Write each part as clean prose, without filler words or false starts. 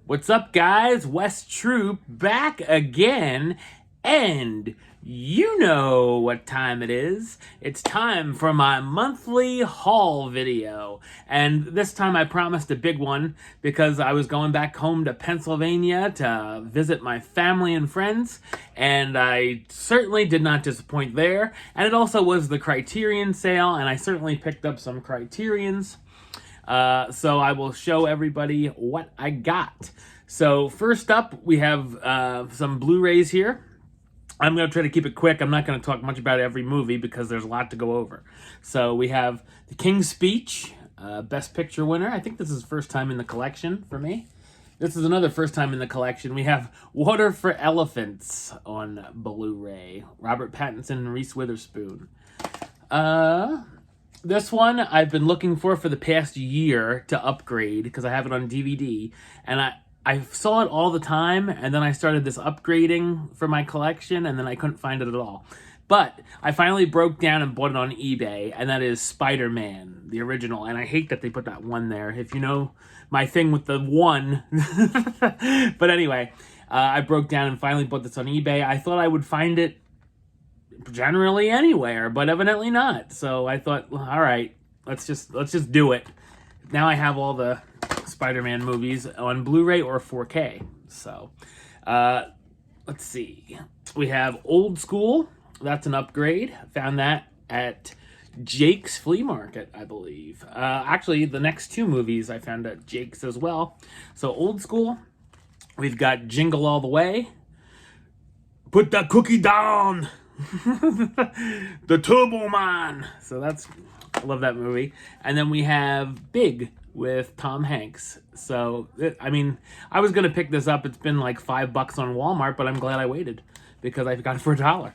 What's up, guys? Wes Troop back again, and you know what time it is. It's time for my monthly haul video, and this time I promised a big one because I was going back home to Pennsylvania to visit my family and friends, and I certainly did not disappoint there, and it also was the Criterion sale, and I certainly picked up some Criterions. So I will show everybody what I got. So first up, we have some Blu-rays here. I'm going to try to keep it quick. I'm not going to talk much about every movie because there's a lot to go over. So we have The King's Speech, Best Picture winner. I think this is first time in the collection for me. This is another first time in the collection. We have Water for Elephants on Blu-ray. Robert Pattinson and Reese Witherspoon. This one I've been looking for the past year to upgrade because I have it on DVD, and I saw it all the time, and then I started this upgrading for my collection, and then I couldn't find it at all. But I finally broke down and bought it on eBay, and that is Spider-Man, the original, and I hate that they put that one there. If you know my thing with the one. But anyway, I broke down and finally bought this on eBay. I thought I would find it generally anywhere, but evidently not. So I thought, well, all right, let's just do it. Now I have all the Spider-Man movies on Blu-ray or 4K. So let's see. We have Old School. That's an upgrade. Found that at Jake's Flea Market, I believe. Actually, the next two movies I found at Jake's as well. So Old School. We've got Jingle All the Way. Put that cookie down. The Turbo Man. So I love that movie. And then we have Big with Tom Hanks. So I mean, I was gonna pick this up. It's been like $5 on Walmart, but I'm glad I waited because I got it for $1.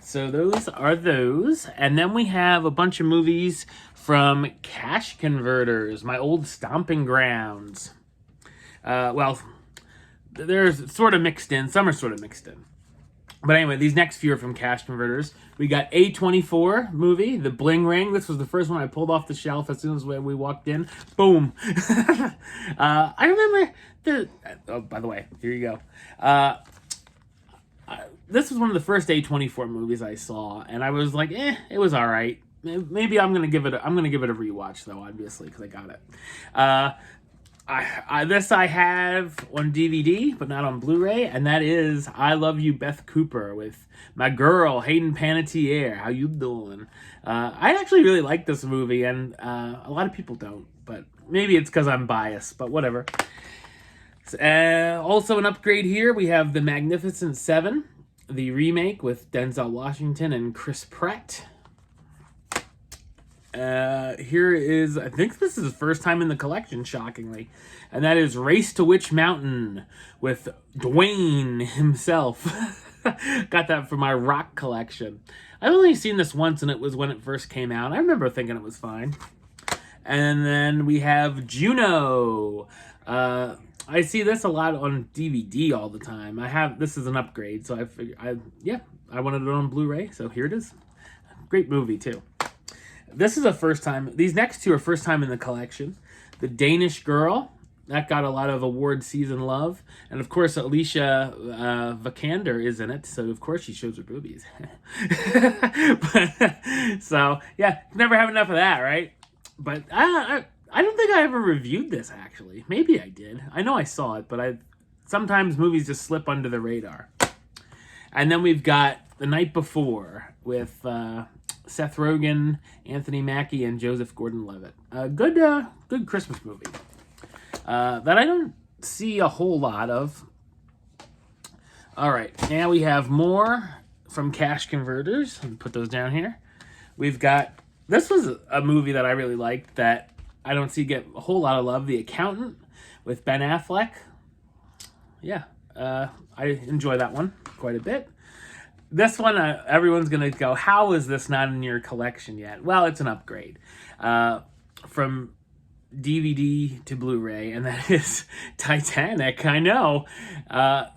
So those are those. And then we have a bunch of movies from Cash Converters, my old stomping grounds. Well, there's sort of mixed in. Some are sort of mixed in. But anyway, these next few are from Cash Converters. We got A24 movie, The Bling Ring. This was the first one I pulled off the shelf as soon as we walked in. Boom. I remember oh, by the way, here you go. This was one of the first A24 movies I saw, and I was like, it was all right. Maybe I'm gonna give it a rewatch though, obviously, because I got it. This I have on DVD, but not on Blu-ray, and that is I Love You, Beth Cooper, with my girl, Hayden Panettiere. How you doing? I actually really like this movie, and a lot of people don't, but maybe it's because I'm biased, but whatever. Also an upgrade here, we have The Magnificent Seven, the remake with Denzel Washington and Chris Pratt. Here is, I think this is the first time in the collection, shockingly, and that is Race to Witch Mountain with Dwayne himself. Got that for my rock collection. I've only seen this once, and it was when it first came out. I remember thinking it was fine. And then we have Juno. I see this a lot on DVD all the time. This is an upgrade, so I wanted it on Blu-ray, so here it is. Great movie, too. This is a first time. These next two are first time in the collection. The Danish Girl. That got a lot of award season love. And, of course, Alicia Vikander is in it. So, of course, she shows her boobies. So, yeah. Never have enough of that, right? But I don't think I ever reviewed this, actually. Maybe I did. I know I saw it, but sometimes movies just slip under the radar. And then we've got The Night Before with Seth Rogen, Anthony Mackie, and Joseph Gordon-Levitt. Good Christmas movie that I don't see a whole lot of. All right, now we have more from Cash Converters. Let me put those down here. We've got, this was a movie that I really liked that I don't see get a whole lot of love. The Accountant with Ben Affleck. Yeah, I enjoy that one quite a bit. This one, everyone's going to go, how is this not in your collection yet? Well, it's an upgrade from DVD to Blu-ray, and that is Titanic. I know,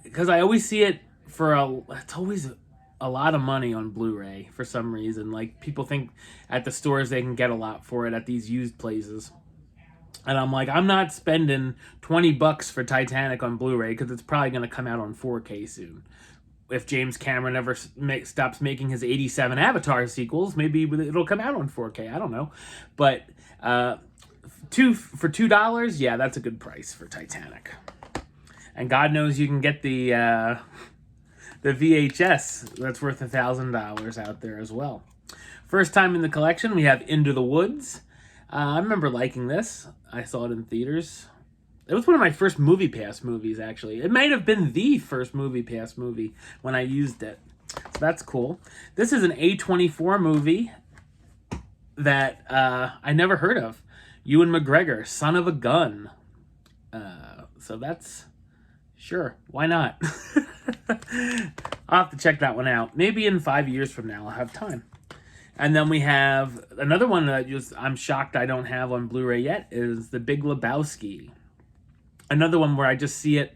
because I always see it it's always a lot of money on Blu-ray for some reason. Like, people think at the stores they can get a lot for it at these used places. And I'm like, I'm not spending $20 for Titanic on Blu-ray because it's probably going to come out on 4K soon. If James Cameron ever stops making his 87 Avatar sequels, maybe it'll come out on 4K. I don't know. But for $2, yeah, that's a good price for Titanic. And God knows you can get the VHS that's worth $1,000 out there as well. First time in the collection, we have Into the Woods. I remember liking this. I saw it in theaters. It was one of my first MoviePass movies, actually. It might have been the first MoviePass movie when I used it. So that's cool. This is an A24 movie that I never heard of. Ewan McGregor, Son of a Gun. So that's... Sure, why not? I'll have to check that one out. Maybe in 5 years from now I'll have time. And then we have another one that I'm shocked I don't have on Blu-ray yet is The Big Lebowski. Another one where I just see it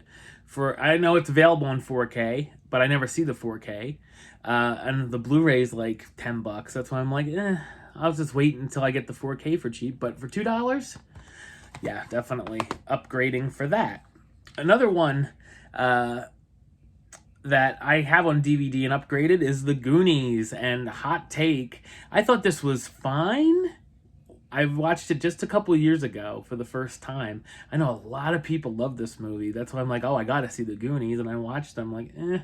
I know it's available in 4K, but I never see the 4K. And the Blu-ray is like $10. That's why I'm like, I'll just wait until I get the 4K for cheap. But for $2, yeah, definitely upgrading for that. Another one that I have on DVD and upgraded is the Goonies and Hot Take. I thought this was fine. I watched it just a couple of years ago for the first time. I know a lot of people love this movie. That's why I'm like, oh, I gotta see the Goonies. And I watched them like, it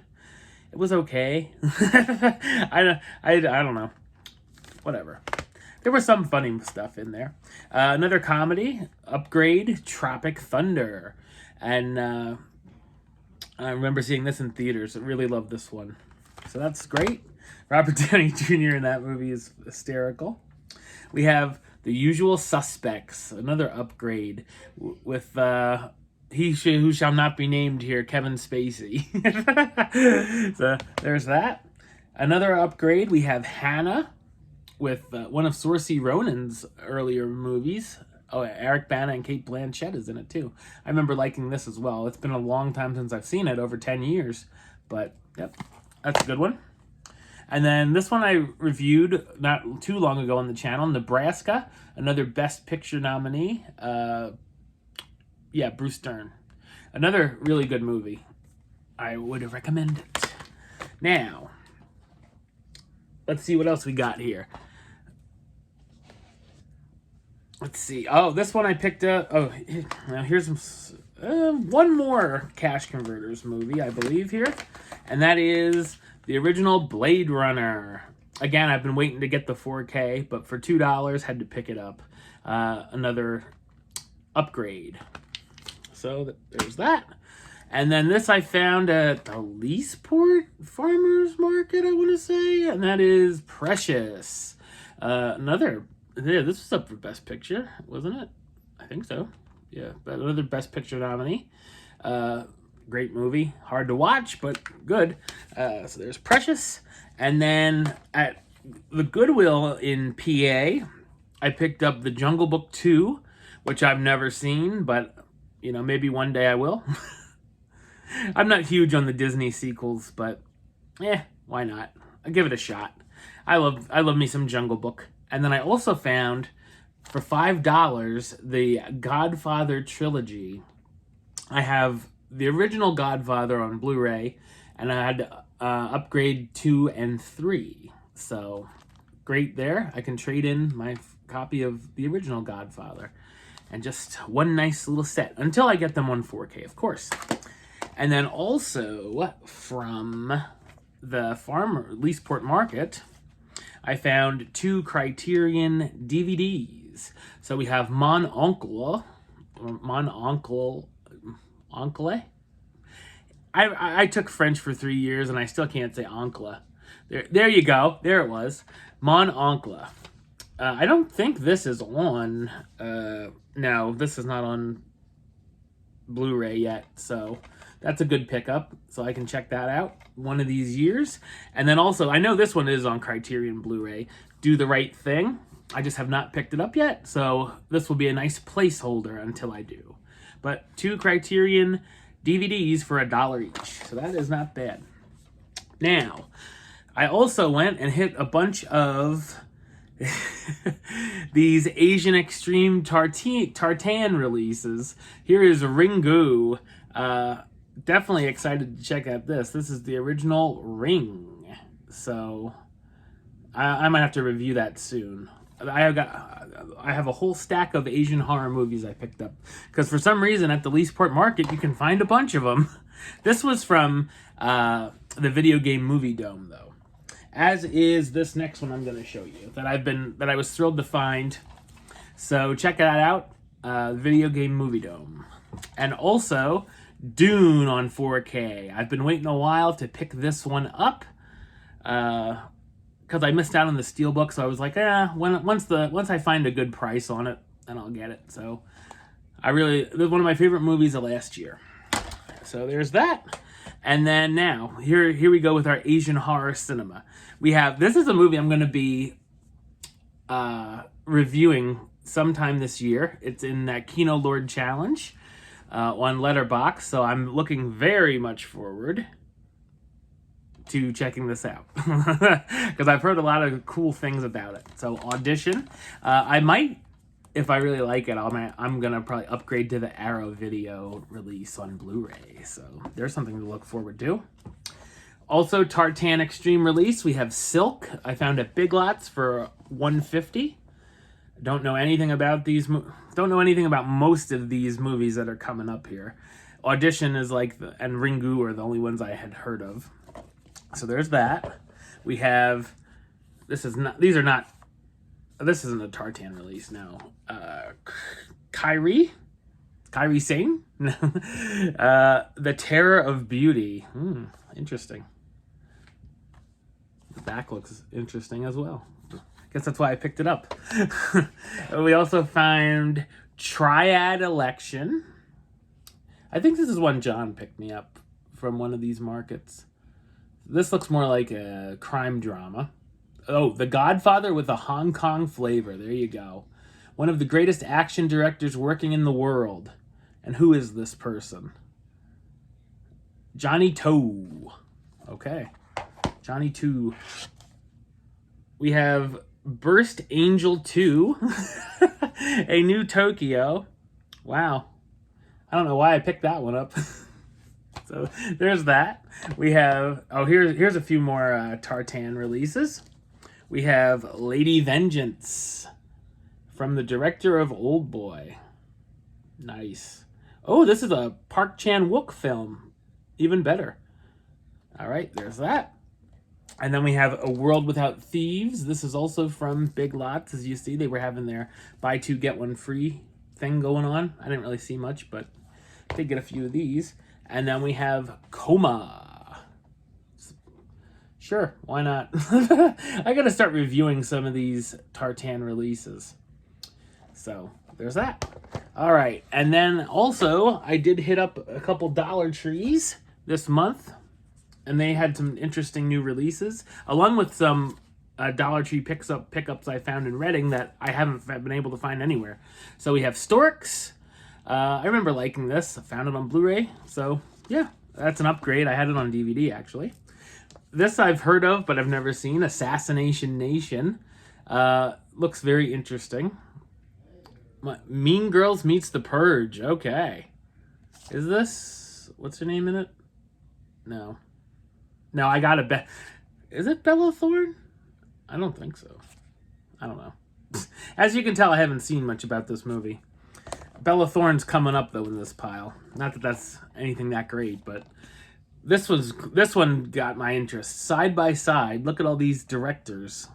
was okay. I don't know. Whatever. There was some funny stuff in there. Another comedy, Upgrade, Tropic Thunder. And I remember seeing this in theaters. I really loved this one. So that's great. Robert Downey Jr. in that movie is hysterical. We have The Usual Suspects, another upgrade with who shall not be named here, Kevin Spacey. So there's that. Another upgrade, we have Hannah with one of Saoirse Ronan's earlier movies. Oh, Eric Bana and Cate Blanchett is in it too. I remember liking this as well. It's been a long time since I've seen it, over 10 years. But, yep, that's a good one. And then this one I reviewed not too long ago on the channel, Nebraska, another Best Picture nominee. Bruce Dern. Another really good movie. I would recommend it. Now, let's see what else we got here. Let's see. Oh, this one I picked up. Oh, now here's one more Cash Converters movie, I believe, here. And that is the original Blade Runner. Again, I've been waiting to get the 4K, but for $2, had to pick it up. Another upgrade. So there's that. And then this I found at the Leesport Farmers Market, I want to say. And that is Precious. Yeah, this was up for Best Picture, wasn't it? I think so. Yeah, but another Best Picture nominee. Great movie. Hard to watch, but good. So there's Precious. And then at the Goodwill in PA, I picked up The Jungle Book 2, which I've never seen, but, maybe one day I will. I'm not huge on the Disney sequels, but, why not? I'll give it a shot. I love me some Jungle Book. And then I also found, for $5, the Godfather trilogy. I have the original Godfather on Blu-ray, and I had to upgrade 2 and 3. So, great there. I can trade in my copy of the original Godfather. And just one nice little set, until I get them on 4K, of course. And then also, from the Leesport Market, I found 2 Criterion DVDs. So we have Mon Oncle. I took French for 3 years and I still can't say oncle. There you go. There it was. Mon Oncle. I don't think this is on. No, this is not on Blu-ray yet. So that's a good pickup. So I can check that out one of these years. And then also, I know this one is on Criterion Blu-ray. Do the Right Thing. I just have not picked it up yet. So this will be a nice placeholder until I do. But 2 Criterion DVDs for $1 each. So that is not bad. Now, I also went and hit a bunch of these Asian Extreme Tartan releases. Here is Ringu. Definitely excited to check out this. This is the original Ring. So I might have to review that soon. I have a whole stack of Asian horror movies I picked up because for some reason at the Leesport Market you can find a bunch of them. This was from the Video Game Movie Dome, though. As is this next one I'm going to show you that I was thrilled to find. So check that out, Video Game Movie Dome, and also Dune on 4K. I've been waiting a while to pick this one up because I missed out on the Steelbook, so I was like, once I find a good price on it, then I'll get it. So it was one of my favorite movies of last year. So there's that. And then now, here we go with our Asian horror cinema. This is a movie I'm going to be reviewing sometime this year. It's in that Kino Lord Challenge on Letterboxd, so I'm looking very much forward to checking this out because I've heard a lot of cool things about it. So Audition, I might, if I really like it, I'm gonna probably upgrade to the Arrow Video release on Blu-ray. So there's something to look forward to. Also, Tartan Extreme release. We have Silk. I found at Big Lots for $150. Don't know anything about Don't know anything about most of these movies that are coming up here. Audition is and Ringu are the only ones I had heard of. So there's that. We have. This isn't a Tartan release, no. Kyrie Singh? The Terror of Beauty. Interesting. The back looks interesting as well. Guess that's why I picked it up. We also found Triad Election. I think this is one John picked me up from one of these markets. This looks more like a crime drama. Oh, The Godfather with a Hong Kong flavor. There you go. One of the greatest action directors working in the world. And who is this person? Johnny To. Okay. Johnny To. We have Burst Angel 2. A New Tokyo. Wow. I don't know why I picked that one up. So there's that. We have, here's a few more Tartan releases. We have Lady Vengeance from the director of Old Boy. Nice. Oh, this is a Park Chan-wook film. Even better. All right, there's that. And then we have A World Without Thieves. This is also from Big Lots. As you see, they were having their buy two, get one free thing going on. I didn't really see much, but did get a few of these. And then we have Coma. Sure, why not? I gotta start reviewing some of these Tartan releases. So there's that. All right, and then also I did hit up a couple Dollar Trees this month, and they had some interesting new releases, along with some Dollar Tree pickups I found in Reading that I haven't been able to find anywhere. So we have Storks. I remember liking this. I found it on Blu-ray. So yeah, that's an upgrade. I had it on DVD actually. This I've heard of, but I've never seen. Assassination Nation. Looks very interesting. Mean Girls meets The Purge. Okay. Is this... What's her name in it? No. No, I got it. Is it Bella Thorne? I don't think so. I don't know. As you can tell, I haven't seen much about this movie. Bella Thorne's coming up, though, in this pile. Not that that's anything that great, but... This one got my interest. Side by Side. Look at all these directors.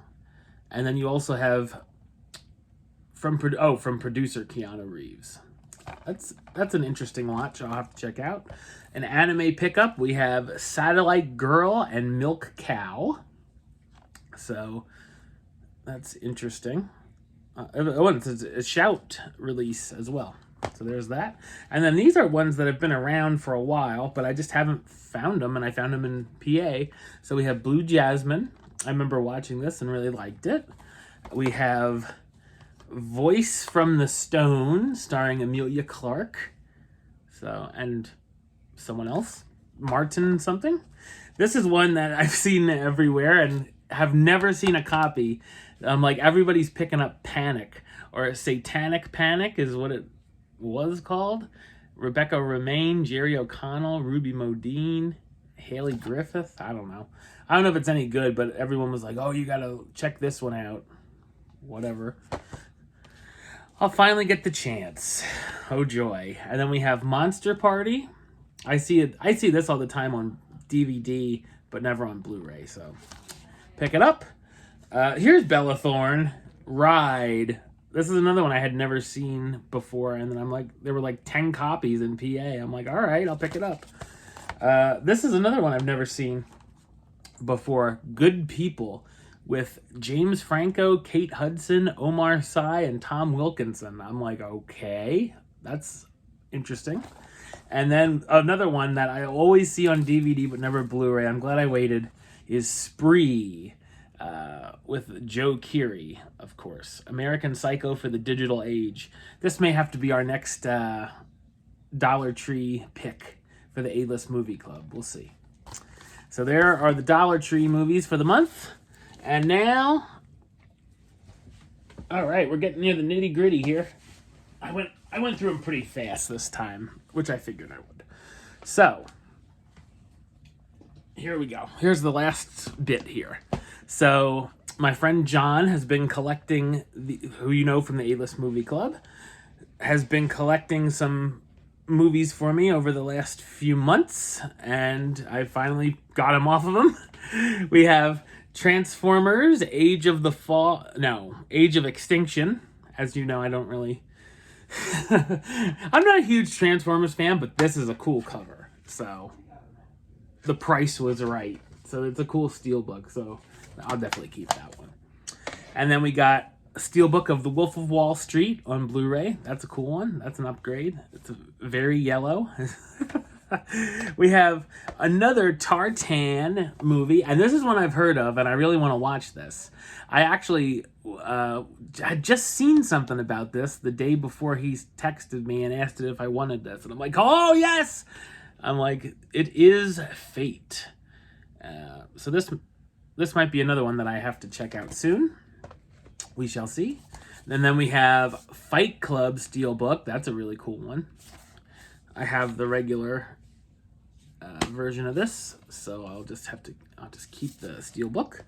And then you also have... From producer Keanu Reeves. That's an interesting watch I'll have to check out. An anime pickup, we have Satellite Girl and Milk Cow. So that's interesting. It's a Shout release as well. So there's that. And then these are ones that have been around for a while, but I just haven't found them, and I found them in PA. So we have Blue Jasmine. I remember watching this and really liked it. We have Voice from the Stone, starring Emilia Clarke. So, and someone else, Martin something. This is one that I've seen everywhere, and have never seen a copy. I'm like, everybody's picking up Panic, or Satanic Panic is what it was called. Rebecca Romaine, Jerry O'Connell, Ruby Modine, Haley Griffith. I don't know if it's any good, but everyone was like, oh, you gotta check this one out. Whatever. I'll finally get the chance. Oh joy. And then we have Monster Party. I see this all the time on DVD, but never on Blu-ray, so pick it up. Here's Bella Thorne, Ride. This is another one I had never seen before, and then I'm like, there were like 10 copies in PA. I'm like, all right, I'll pick it up. This is another one I've never seen before. Good People, with James Franco, Kate Hudson, Omar Sy, and Tom Wilkinson. I'm like, okay, that's interesting. And then another one that I always see on DVD but never Blu-ray, I'm glad I waited, is Spree, with Joe Keery, of course. American Psycho for the digital age. This may have to be our next Dollar Tree pick for the A-List Movie Club. We'll see. So there are the Dollar Tree movies for the month. And now, all right, we're getting near the nitty-gritty here. I went through them pretty fast this time, which I figured I would. So, here we go. Here's the last bit here. So, my friend John has been collecting, who you know from the A-List Movie Club, has been collecting some movies for me over the last few months, and I finally got him off of them. We have Transformers, Age of Extinction. As you know, I don't really... I'm not a huge Transformers fan, but this is a cool cover. So, the price was right. So, it's a cool steelbook, so I'll definitely keep that one. And then we got a steelbook of The Wolf of Wall Street on Blu-ray. That's a cool one. That's an upgrade. It's very yellow. We have another Tartan movie, and this is one I've heard of, and I really want to watch this. I actually had just seen something about this the day before he texted me and asked if I wanted this, and I'm like, oh, yes! I'm like, it is Fate. So this might be another one that I have to check out soon. We shall see. And then we have Fight Club Steelbook. That's a really cool one. I have the regular version of this, so I'll just keep the Steelbook.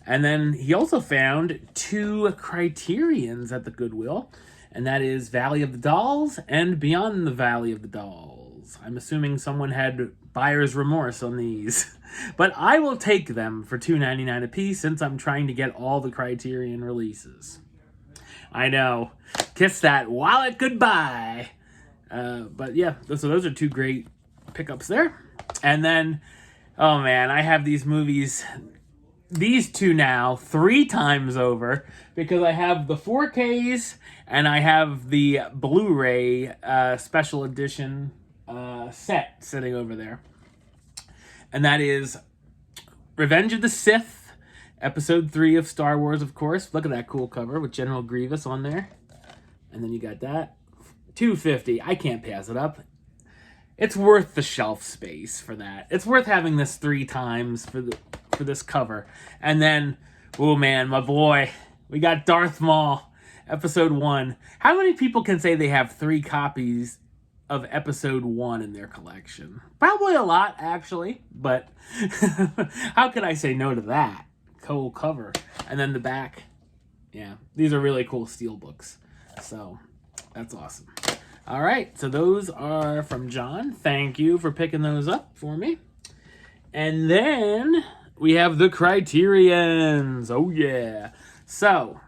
And then he also found 2 Criterions at the Goodwill, and that is Valley of the Dolls and Beyond the Valley of the Dolls. I'm assuming someone had buyer's remorse on these. But I will take them for $2.99 a piece since I'm trying to get all the Criterion releases. I know. Kiss that wallet goodbye. But yeah, so those are 2 great pickups there. And then, oh man, I have these movies, these 2 now, 3 times over, because I have the 4Ks and I have the Blu-ray special edition set sitting over there. And that is Revenge of the Sith, Episode 3 of Star Wars, of course. Look at that cool cover with General Grievous on there. And then you got that. $2.50. I can't pass it up. It's worth the shelf space for that. It's worth having this 3 times for this cover. And then, oh man, my boy, we got Darth Maul, Episode 1. How many people can say they have 3 copies of Episode 1 in their collection? Probably a lot, actually, but how could I say no to that? Cool cover. And then the back. Yeah, these are really cool steelbooks. So, that's awesome. All right, so those are from John. Thank you for picking those up for me. And then we have the Criterions. Oh, yeah. So,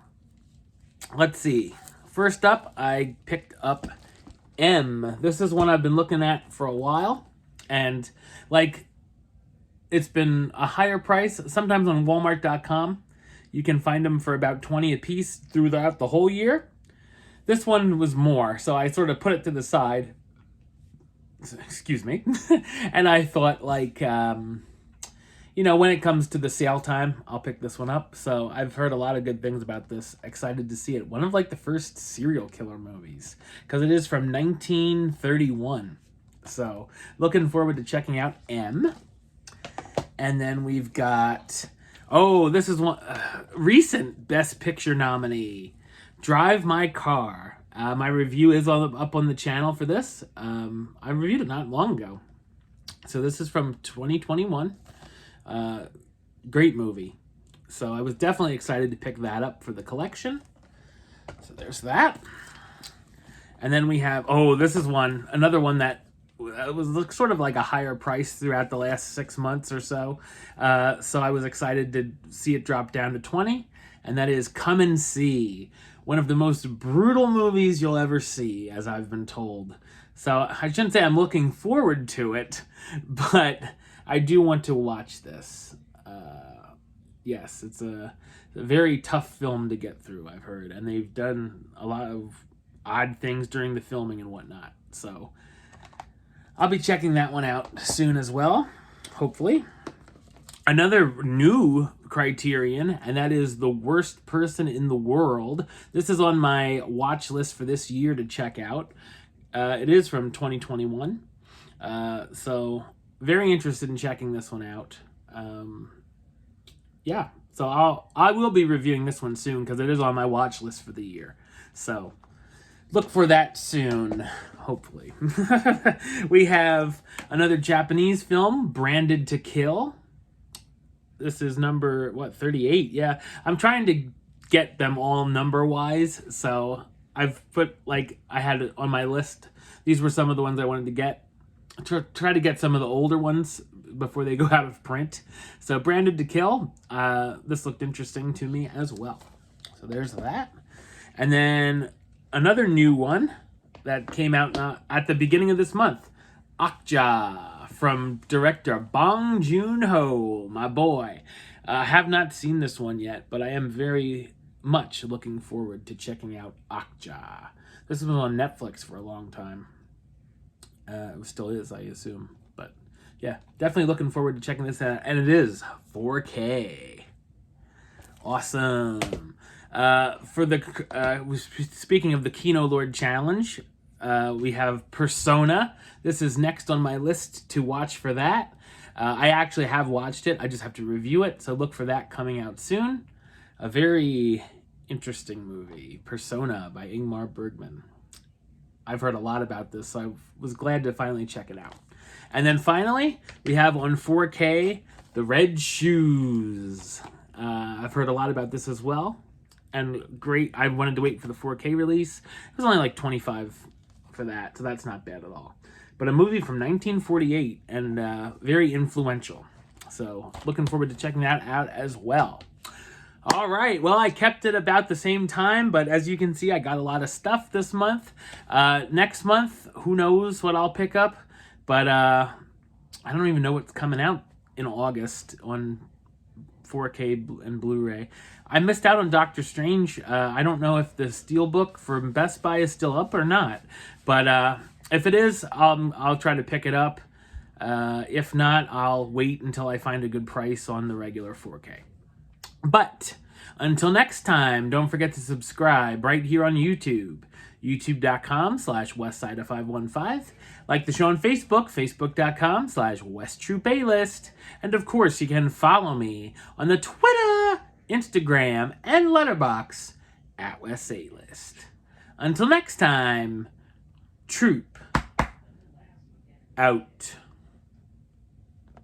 let's see. First up, I picked up M. This is one I've been looking at for a while. And, like, it's been a higher price. Sometimes on Walmart.com, you can find them for about $20 a piece throughout the whole year. This one was more, so I sort of put it to the side. Excuse me. And I thought, like, when it comes to the sale time, I'll pick this one up. So I've heard a lot of good things about this. Excited to see it. One of, like, the first serial killer movies. Because it is from 1931. So looking forward to checking out M. And then we've got... Oh, this is one recent Best Picture nominee, Drive My Car. My review is up on the channel for this. I reviewed it not long ago. So this is from 2021. Great movie. So I was definitely excited to pick that up for the collection. So there's that. And then we have, this is another one that was sort of like a higher price throughout the last 6 months or so. So I was excited to see it drop down to 20. And that is Come and See. One of the most brutal movies you'll ever see, as I've been told. So I shouldn't say I'm looking forward to it, but I do want to watch this. Yes, it's a very tough film to get through, I've heard. And they've done a lot of odd things during the filming and whatnot. So I'll be checking that one out soon as well, hopefully. Another new criterion, and that is The Worst Person in the World. This is on my watch list for this year to check out. It is from 2021. So very interested in checking this one out. Yeah, so I will be reviewing this one soon because it is on my watch list for the year. So look for that soon, hopefully. We have another Japanese film, Branded to Kill. This is number, 38? Yeah, I'm trying to get them all number-wise, so I've put, I had it on my list. These were some of the ones I wanted to get. Try to get some of the older ones before they go out of print. So Branded to Kill, this looked interesting to me as well. So there's that. And then another new one that came out at the beginning of this month, Okja, from director Bong Joon-ho, my boy. I have not seen this one yet, but I am very much looking forward to checking out Okja. This was on Netflix for a long time. It still is, I assume. But yeah, definitely looking forward to checking this out. And it is 4K. Awesome. Speaking of the Kino Lord Challenge, we have Persona. This is next on my list to watch for that. I actually have watched it. I just have to review it. So look for that coming out soon. A very interesting movie, Persona by Ingmar Bergman. I've heard a lot about this, so I was glad to finally check it out. And then finally, we have on 4K, The Red Shoes. I've heard a lot about this as well. And great, I wanted to wait for the 4K release. It was only like $25 for that, so that's not bad at all. But a movie from 1948 and very influential. So looking forward to checking that out as well. All right, well, I kept it about the same time, but as you can see, I got a lot of stuff this month. Next month, who knows what I'll pick up, but I don't even know what's coming out in August on 4K and Blu-ray. I missed out on Doctor Strange. I don't know if the Steelbook from Best Buy is still up or not, but if it is, I'll try to pick it up. If not, I'll wait until I find a good price on the regular 4K. But until next time, don't forget to subscribe right here on YouTube, youtube.com/westside515. Like the show on Facebook, facebook.com/westtrueplaylist. And of course, you can follow me on the Twitter, Instagram, and Letterboxd @WesAList. Until next time, Troop out.